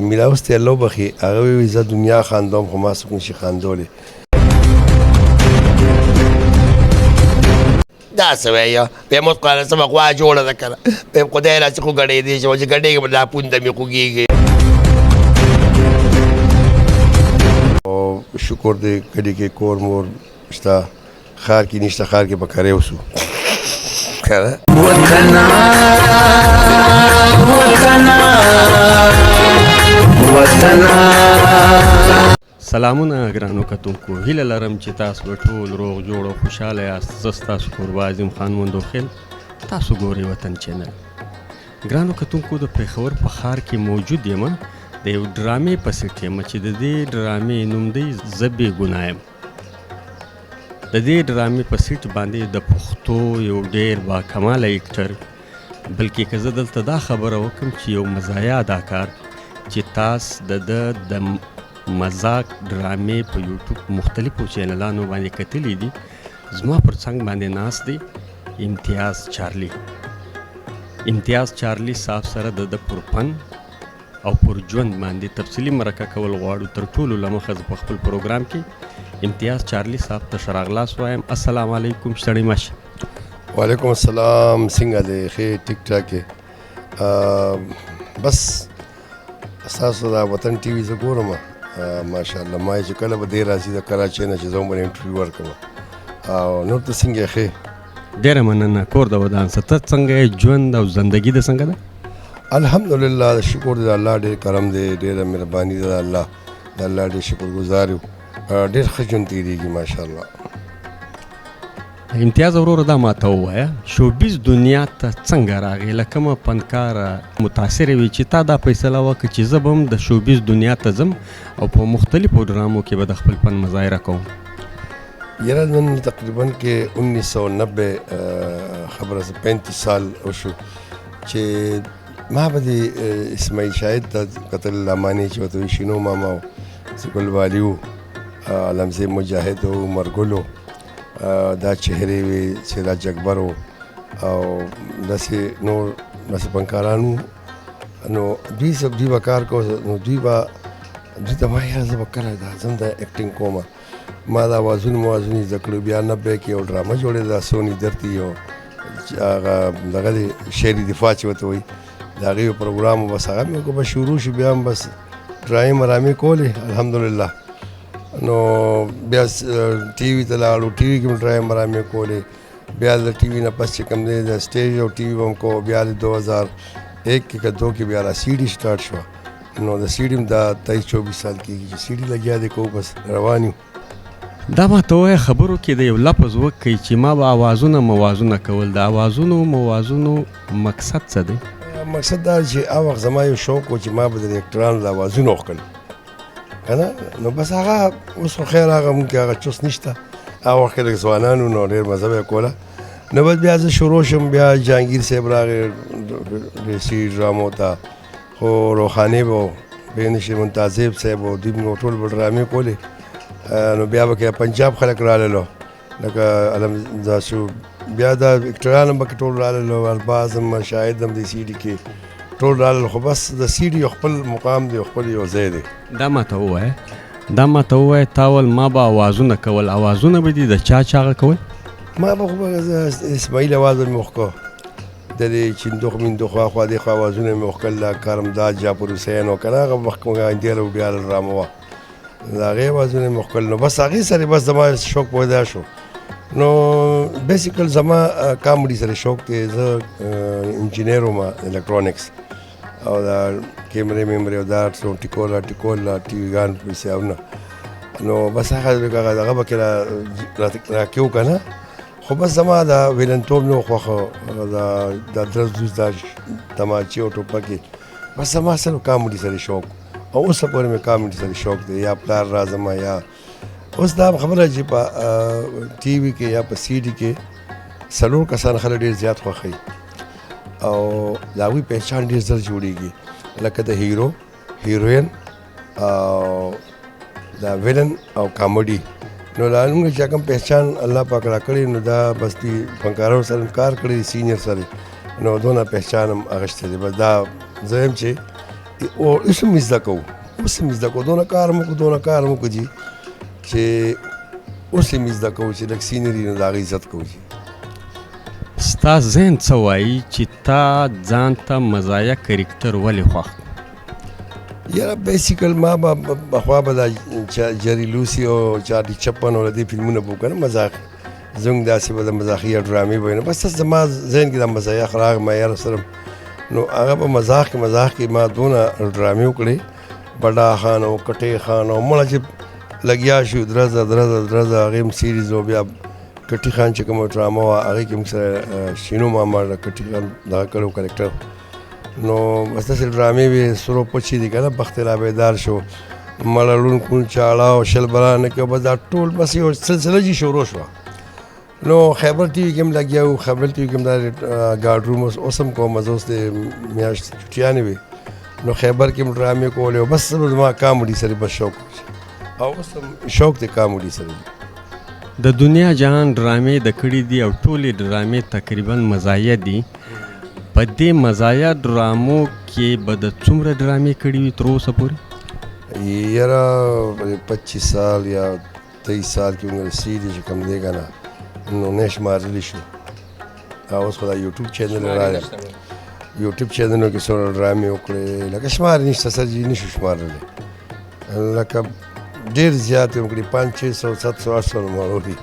میرا اوس ته الله وبخي هغه وایي زه دنیا خاندوم خو ما څوک نشي خاندولی. داسې وایه بیا مو قاله سمه غوا جوړه ده که نه بیا خدای راسې خو ګډېدی شم چې ګډېږم دا پونده مې خوږېږي. او شکر دی کلي کې کور مور شته ښار کې نشته ښار کې به کری وسو که نه. سلامونه ګرانو کتونکو، هیله لرم چې تاسو به ټول روغ جوړ او خوشحاله یاست. زه ستاسو کوربه عظیم خان مندوخیل، تاسو ګورئ وطن چینل. ګرانو کتونکو، د پېښور په ښار کې موجود یم، د یو ډرامې په سیټ یم چې د دې ډرامې نوم دی زه بې ګناه یم. د دې ډرامې په سیټ باندې د پښتو یو ډېر باکماله ایکټر، بلکې که زه دلته دا خبره وکړم چې یو مزایا اداکار چې تاسو د مزاق ډرامې په یوټیوب مختلفو چینلانو باندې کتلی دي، زما پر څنګ باندې ناست دی امتیاز چارلی. امتیاز چارلی صاحب سره د پر فن او پر ژوند باندې تفصیلي مرکه کول غواړو. تر ټولو له مخه زه په خپل پروګرام کې امتیاز چارلی صاحب ته ښه راغلاست وایم. السلام علیکم، ستړی مه شئ. وعلیکم السلام، څنګه دی؟ ښې ټیک ټاک یې؟ بس ستاسو دا وطن ټي وي زه ګورم ماشاءالله. ما یې چې کله به دی راځي د کراچۍ نه چې زه هم به انټرویو ورکړم. او نور ته څنګه یې؟ ښې ډېره مننه. کور د ودان څه ته څنګه یې؟ ژوند او زندګي د څنګه ده؟ الحمدلله، شکر دی د الله، ډېر کرم دی، ډېره مهرباني ده د الله. د الله ډېر شکرګزار یو، ډېر ښه ژوند تېرېږي ماشاءالله. امتیاز وروره دا ماته ووایه، شوبیز دنیا ته څنګه راغې؟ له کومه فنکاره متاثره وي چې تا دا فیصله وکړه چې زه به هم د شوبیز دنیا ته ځم او په مختلفو ډرامو کې به د خپل فن مظاهره کوم؟ یاره نن تقریبا کې 1990 خبره 35 سال وشو چې ما به د اسماعیل شاهد ته کتل، لمانې چې ورته وایي شینو ماما و، ګل والي و، علمزی مجاهد و، مرګل و، دا چهرې وې، سراج اکبر و، او داسې نور داسې فنکاران وو. نو دوی به کار کو، نو دوی ته ما یاره زه به کله دا ځم دا اکټینګ کوم. ما دا اوازونه زده کړو. بیا 90 کې یو ډرامه جوړېده سونی درتي، یو هغه دغه دی شعري دفاع چې ورته وایي، د هغې یو پروګرام و، بس هغه مې وکړو، بس شروع شو. بیا هم بس ډرامې مرامې کولې الحمدلله. نو بیا ټي وي ته لاړو، ټي وي کې مې ډرامې مرامې کولې. بیا د ټي وي نه پس چې کوم دی د سټیج او ټي وي به هم کوو. بیا د 2001 کې که 2 کې بیا را سی ډي سټارټ شوه. نو د سی ډي هم دا 23-24 سال کېږي چې سی ډي لګیا دی، کوو بس روان یو. دا ماته ووایه خبرو کې د یو لفظ وکړئ چې ما به اوازونه موازونه کول. د اوازونو موازونو مقصد څه دی؟ مقصد دا چې هغه وخت زما یو شوق و چې ما به د ډایرکټرانو د اوازونه وکړل که نه. نو بس هغه اوس خو خیر هغه مونږ کې هغه چوس نشته. هغه وخت کې لږ ځوانان وو، نو ډېر مزه به یې کوله. نو بس بیا زه شروع شم. بیا جهانګیر صاحب راغی ریسي ډرامو ته، خو روحاني به و، بینش منتظب صاحب و، دوی به ټول به ډرامې کولې. نو بیا به کې پنجاب خلک راللو، لکه علم شو. بیا دا اکټران هم پکې ټول راللو، الباز هم، شاهد هم د سی ډي کې ټول راللو. خو بس د سی ډي یو خپل مقام دی، خپل یو ځای دی. دا ماته ووایه تاول ما به اوازونه کول. اوازونه به دي د چا چاغه کول؟ ما به خو اسماعیل اواز مې وکړو، د دې چندوخ میندوخ خوا دې خوا اوازونه مې وکړل، کرمداد جعفر حسین و که نه هغه وخت مونږ اندیاله و بیا ډرامه وه، د هغې اوازونه مې وکړل. نو بس هغې سره بس زما شوق پیدا شو. نو بیسیکل زما کامیډي سره شوق دی. زه انجینیر وم الکترونکس، او دا کیمرې میمرې او دا ټیکولا ټي وي ګان حسابونه. نو بس هغه دغه به کې راکېو که نه. خو بس زما دا ویلنتوب نه و خوښه، دا درز دوز دا تماچې او ټوپکې. بس زما سره کامیډي سره شوق، او اوسه پورې مې کامیډي سره شوق دی. یا پلار راځم، یا اوس دا خبره چې په ټي وي کې یا په سی ډي کې 4 کسان خلک ډېر زیات خوښوي، او د هغوی پہچان ډېر زر جوړېږي، لکه د هیرو، هیروین، او دا ویلن او کامیډي. نو دا موږ چې کوم پہچان الله پاک راکړی، نو دا بس دي فنکارانو سره کار کړی، سینیر سره، نو دونه پہچان هم اخیستی دی. بس دا زه یم چې او اوس هم زده کوو اوس هم زده کوو دونه کار مو کوو جي چې اوس هم زده کوو چې لږ سینري نو د هغې عزت کوو جي. ستا ذهن څه وایي چې تا ځان ته مزایا کرکټر ولې خوښ یاره بیسیکل ما به پخوا به دا جری لوسی او چارلی چپن او دې فلمونه به وکړم مزاح زموږ داسې به د مزاحیه ډرامې به وي نو بس زما ذهن کې دا مزاحیه راغی ما یاره سره نو هغه په مزاح کې ما دونه ډرامې وکړې بډا خان او کټې خان او مړه چې لګیا شو درزه هغې هم سیریز او بیا کټي خان چې کومه ډرامه وه هغې کې موږ سره شینو ماما د کټي خان دغه کړی کرکټر نو بس داسې ډرامې وې سرو پچې دي که نه بخت را بیدار شو مړه لون چاړه او شل برانه کې بس دا ټول بس یو سلسله جي شروع شوه نو خیبر ټي وي کې هم لګیا وو خیبر ټي وي کې هم دا ګارډ روم اوس هم کوم زه اوس د میاشت چټیانې وې نو خیبر کې هم ډرامې کولې او بس زما کامیډي سره بس شوق او اوس هم شوق دی کامیډي سره د دنیا جهان ډرامې د کړي دي او ټولې ډرامې تقریبا مزایا دي په دې مزایا ډرامو کې به د څومره ډرامې کړي وي تر اوسه پورې یاره 25 سال یا 23 سال کې موږ سیریز چې کوم دی که نه نو نه شمارلی شو اوس خو دا یوټیوب چینل راغلی یوټیوب چینلونو کې څومره ډرامې وکړې لکه شمار نشته سر جي نشو شمارلی لکه ډېر زیات یې وکړي 500 600 700 800 نومرو دي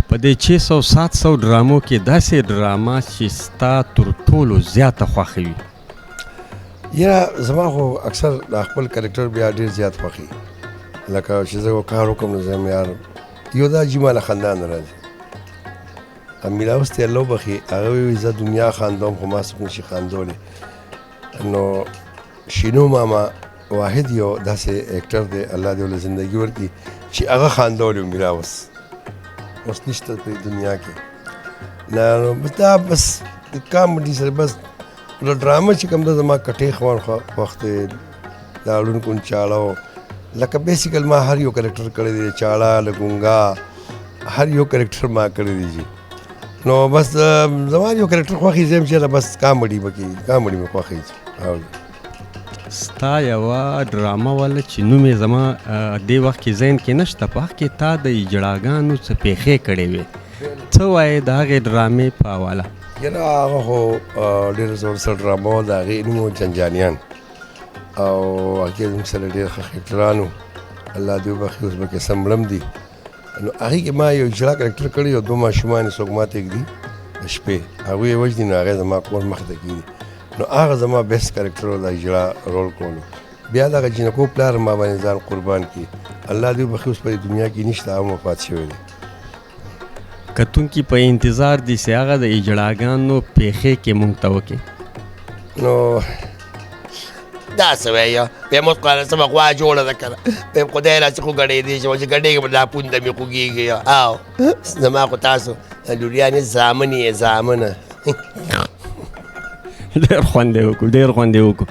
په دې 600 700 ډرامو کې داسې ډراما چې ستا تر ټولو زیاته خوښه وي یاره زما خو اکثر د خپل کرکټر بیا ډېر زیات خوښي لکه چې زه کار وکړم نو زه یار یو دا جي ماله خندان راځي امیلا اوس ته الله وبخي هغه وایي زه دنیا خاندوم خو ما څوک نشي خاندولی نو شینو ماما واحد یو داسې اکټر دی الله دې ورله زندګي ورکړي چې هغه خاندولی و میرا اوس نشته په دنیا کې نو بس دا بس د کامیډي سره بس د ډرامه چې کوم ده زما کټې خوان خوښ دی دا ړوند چاړه لکه بیسیکل ما هر یو کرکټر کړی دی چاړه لګونګا هر یو کرکټر ما کړی دی جي نو بس زما یو کرکټر خوښي زه یم چې بس کامیډي به کوي کامیډي مې خوښي ستا یوه ډرامه واله چې نوم یې زما دې وخت کې ذهن کې نشته په هغه کې تا د اجړاګانو څه پیښې کړې وې څه وایې د هغې ډرامې په حواله یاره هغه خو ډېره زورسره ډرامه وه د هغې نوم و جنجانیان او هغې زموږ سره ډېر ښه کرکټران وو الله دې وبخي اوس به کې مړم دي نو هغې کې ما یو اجړا کرکټر کړی او 2 ماشومان یې څوک ما ته ږدي د شپې هغوی یې وژني نو هغې زما کور مخې ته کېږي نو هغه زما بیسټ کرکټر و د اجړا رول کولو بیا دغه جنکو پلار ما باندې ځان قربان کړي الله دې وبخي اوس په دې دنیا کې نشته هغه وفات شوی دی کتونکي په انتظار دي چې هغه د اجړاګانو پیښې کې مونږ ته وکړي نو دا څه وایه بیا مو قاله څه به غوا جوړه ده که نه بیا خدای راسې خو ګډېدی چې چې ګډېږم دا پونده مې خوږېږي او زما خو تاسو لوریانې زامن یې زامنه ډېر خوند یې وکړو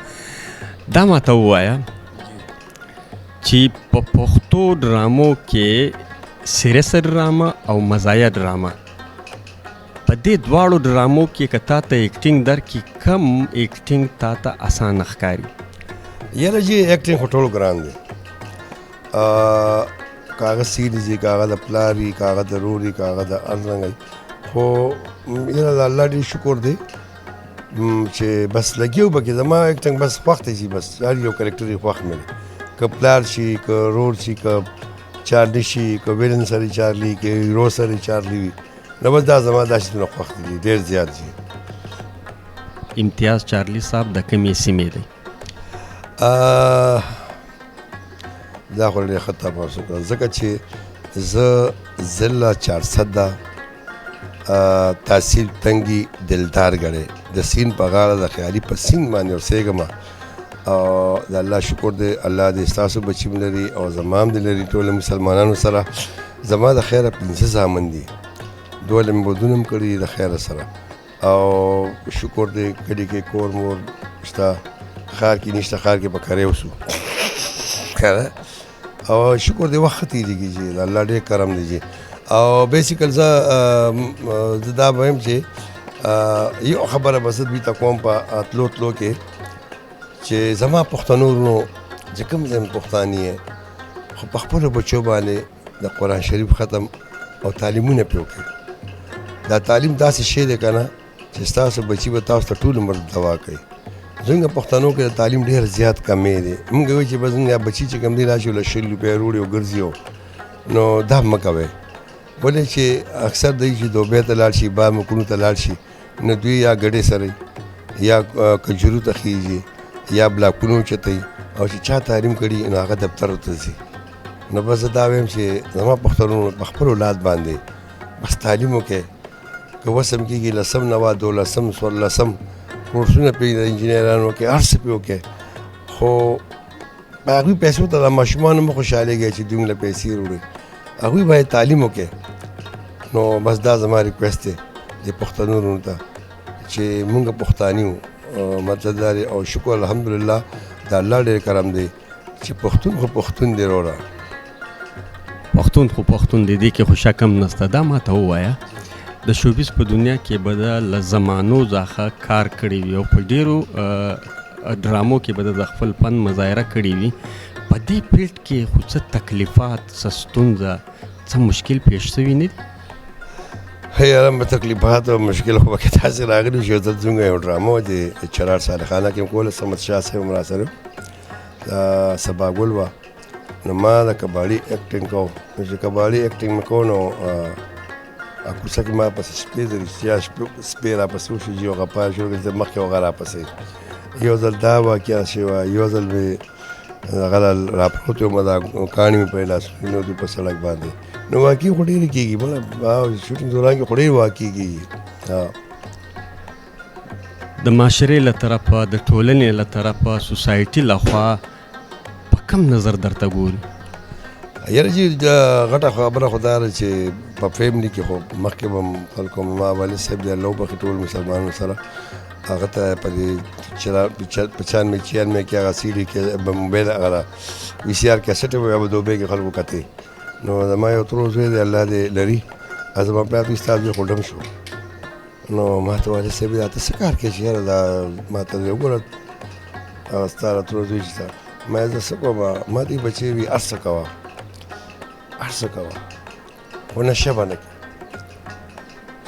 دا ماته ووایه چې په پښتو ډرامو کې سیریسه ډرامه او مزایا ډرامه په دې دواړو ډرامو کې که تا ته ایکټینګ درکړي کم ایکټینګ تا ته اسانه ښکاري یاره جی ایکټینګ خو ټولو ګران دی که هغه سیریز وي که هغه د پلار وي که هغه د رور وي که هغه د هر رنګ وي خو یاره د الله ډېر شکر دی چې بس لګیو به کې زما ایکټینګ بس خوښ دی چې بس هر یو کرکټر یې خوښ مې دی که پلار شي که رور شي که چارلی شي که ویلن سره چارلی که هیرو سره چارلی وي نو بس دا زما دا شیتونه خوښ دي ډېر زیات دي امتیاز چارلی صاحب د کومې سیمې دی دا خو ډېر ښه تاسو وکړه ځکه چې زه ضلع 400 تحصیل تنګي دلدار ګړی د سیند په غاړه د خیالي په سیند باندې اوسېږم او د الله شکر دی الله دې ستاسو بچي م لري او زما هم دې لري ټولو مسلمانانو سره زما د خیره 15 زامن دي 2 مې ودونه هم کړي د خیره سره او شکر دی کډې کې کور مور شته ښار کې نشته ښار کې به کرې وسو او شکر دی وخت تېرېږي چې د الله ډېر کرم دی چې او بیسیکل زه دا به یم چې یو خبره به زه دوی ته کوم په تلو کې چې زما پښتنو ورونو چې کوم ځای پښتانه یې خو په خپلو بچو باندې د قرآن شریف ختم او تعلیمونه پرې وکړي. دا تعلیم داسې شی دی که نه چې ستاسو بچي به تاسو ته ټول عمر دوا کوي. زموږ پښتنو کې د تعلیم ډېر زیات کمی دی. موږ وایو چې به زموږ بچي چې کوم دی راشي له 100 روپۍ روړي او ګرځي نو دا مه کوئ. ولې چې اکثر دی چې دوبۍ ته لاړ شي با مکونو ته لاړ شي نو دوی یا ګډې سره یا کجورو ته خیږي یا بلاکونو چتوي او چې چا تعلیم کړي نو هغه دفتر ته ځي. نو بس زه دا وایم چې زما پښتنو په خپل اولاد باندې بس تعلیم وکړئ. که وسم کېږي 10 نه 12 14 کورسونه پرې د انجینرانو کې هر څه پرې وکړئ. خو په هغوی پیسو ته د ماشومانو مه خوشحالېږئ چې دوی له پیسې وروړي. هغوی باید تعلیم وکړي. نو بس دا زما ریکویسټ دی د پښتنو ورونو ته چې مونږ پښتانه یو. مطلب دا دی او شکر الحمدلله د الله ډېر کرم دی چې پښتون خو پښتون دی وروره. پښتون خو پښتون دی، دې کې خو شک هم نشته. دا ما ته ووایه د شوبیز په دنیا کې به د له زمانو څخه کار کړی وي او په ډېرو ډرامو کې به د خپل فن مظاهره کړې وي. په دې فیلډ کې خو څه تکلیفات، څه ستونزه، څه مشکل پیښ شوي نه دي؟ یاره به تکلیفات او مشکل خو پکې داسې راغلي چې زه زموږ یو ډرامه د چرار صالحانه کې کوله، صمد شاه صاحب هم راسره سباګل وه. نو ما د کباړي اکټینګ کوو. چې کباړي اکټینګ مې کوو نو کوڅه کې ما پسې شپې د رښتیا سپې راپسې وشو چې یو غپا شروع کړې، زه مخکې هغه راپسې. یو ځل دا واقعه شوه، یو ځل مې هغه راپروت وم دا کاڼي مې په لاسونو دي په سړک باندې. نو واقعي خو ډېرې کېږي، بله شوټینګ دوران کې خو ډېرې واقعي کېږي. د معاشرې له طرفه، د ټولنې له طرفه، سوسایټي لخوا په کم نظر درته ګوري؟ یاره چې غټه خبره خو دا ده چې په فیملي کې خو مخکې به خلکو ما والد صاحب دی الله وبخښي ټول مسلمانانو سره هغه ته په دې 95 کې هغه سیډي کې موبایل هغه وي سی آر کیسټ وی به دوبۍ کې خلکو کتې. نو زما یو ترور زوی دی الله دې لري، زما پلار وایي ستا زوی خو ډم شو. نو ما ته والد صاحب دا ته څه کار کوې چې یاره دا ما ته وګوره ستا ترور زوی چې ما زه څه کوم، ما دې بچې وي هر څه کوه هر څه کوه خو نشه به نه کړې،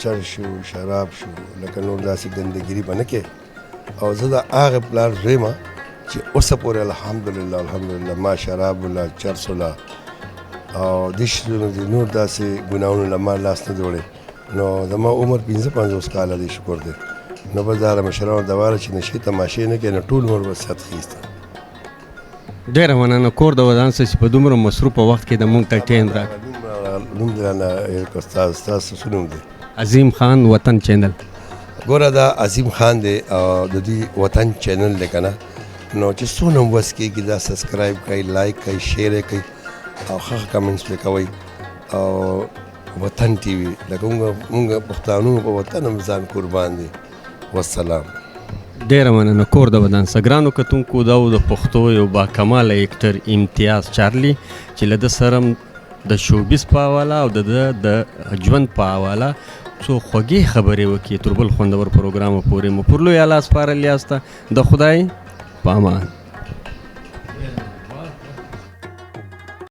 چر شو شراب شو لکه نور داسې ګندګیري به نه کړې. او زه د هغه پلار زوی یم چې اوسه پورې الحمدلله ما شراب ولا چرس ولا او دې شیزونو دي نور داسې ګناهونو له ما لاس نه جوړې. نو زما عمر 55 کاله دی، شکر دی. نو بس دا مشرانو دوا ده چې نشې تماشې نه کوې، نو ټول عمر به صحت خیسته. ډېره مننه کور د ودان څه چې په دومره مصروفه وخت کې د مونږ ته ټایم راکړ. نوم دی رانه ستاسو څه نوم دی؟ عظیم خان وطن چینل. ګوره دا عظیم خان دی او د دې وطن چینل دی که نه، نو چې څونه وس کېږي دا سبسکرایب کوئ، لایک کوئ، شیر یې کوئ او ښه کمنټس پرې کوئ. او وطن ټي وي لکه مونږ پښتانو په وطن هم ځان قربان دي. والسلام. ډېره مننه کور د ودان ګرانو کتونکو. دا و د پښتو یو باکماله اکټر امتیاز چارلي چې له ده سره د شوبیز په حواله او د ژوند په حواله څو خوږې خبرې وکړي. تر بل خوندور پروګرامه پورې مو پر لوی الله سپارل یاسته. د خدای په امان.